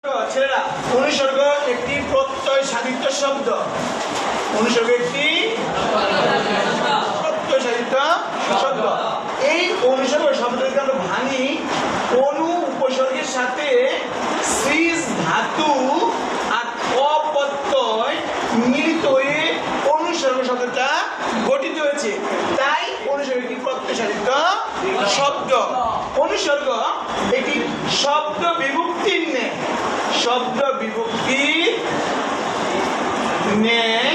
ছেলেরা, অনুসর্গ একটি প্রত্যয় সাধিত শব্দ। অনুসর্গ একটি প্রত্যয় সাধিত শব্দ। এই অনুসর্গ শব্দকে আমরা ভাঙি অনু উপসর্গের সাথে সৃজ ধাতু আর অপ্রত্যয় মিলিত হয়ে অনুসর্গ শব্দটা গঠিত হয়েছে। তাই অনুসর্গ একটি প্রত্যয় সাধিত শব্দ। অনুসর্গ একটি শব্দ বিভক্তির ন্যায়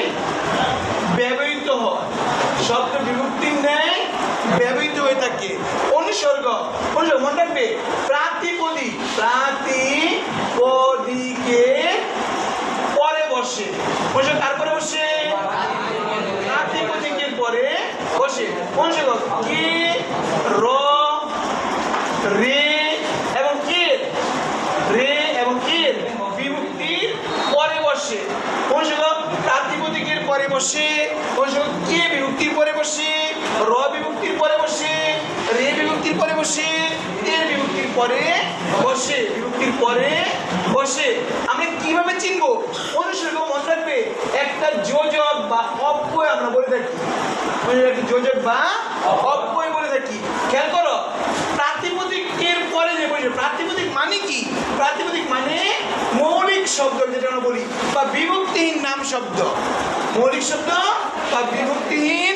ব্যবহৃত হয়। শব্দ বিভক্তির ন্যায় ব্যবহৃত হয়ে থাকে অনুসর্গ। মনে রাখবে, প্রাতিপদিকের পরে বসে। অনুসর্গ কার পরে বসে? প্রাতিপদিকের পরে বসে। অনুসর্গ কে, র, রে এবং এর বিভক্তির পরে বসে। অনুসর্গ প্রাতিপদিকের পরে বসে। অনুসর্গ কে বিভক্তির পরে বসে, র বিভক্তির পরে বসে, রে বিভক্তির পরে বসে, এর বিভক্তির পরে বসে। আমরা কিভাবে চিনবো অনুসর্গ? মনে রাখবে, একটা যোজক বা অব্যয় আমরা বলে থাকি। যোজক বা অব্যয় বলে থাকি। খেয়াল করো, প্রাতিপদিকের পরে যে বলছে, প্রাতিপদিক মানে কি? প্রাতিপদিক মানে মৌলিক শব্দ, যেটা আমরা বলি, বা বিভক্তিহীন নাম শব্দ। মৌলিক শব্দ বা বিভক্তিহীন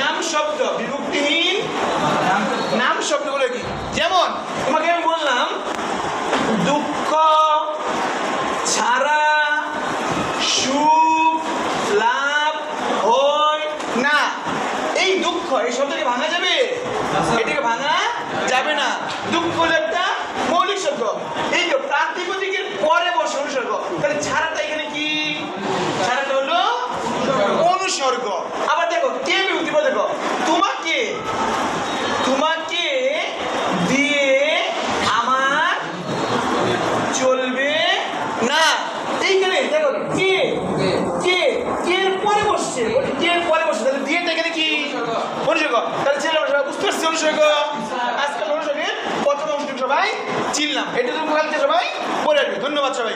নাম শব্দ। বিভক্তিহীন নাম শব্দ বলে কি? যেমন তোমাকে আমি বললাম, দুঃখ ছাড়া সুখ লাভ হয় না। এই দুঃখ, এই শব্দকে ভাঙা যাবে? এটাকে ভাঙা যাবে না। দুঃখ হলো একটা মৌলিক শব্দ। এই যে প্রাতিপদিকের পরে বসে অনুসর্গ, তাহলে ছাড়াটা এখানে কি? ছাড়াটা হলো অনুসর্গ। আবার দেখো, কে বিভক্তি পরে দেখো, তোমাকে দিয়ে আমার চলবে না। এইখানে দেখো, কে এর পরে বসছে। তাহলে দিয়েটা এখানে কি? অনুসর্গ। তাহলে ছেলে আমরা সবাই বুঝতে পারছি অনুসর্গ। আজকাল অনুসর্গের প্রথম অংশটুকু সবাই চিনলাম। এটা তুমি সবাই পড়ে আসবে। ধন্যবাদ সবাই।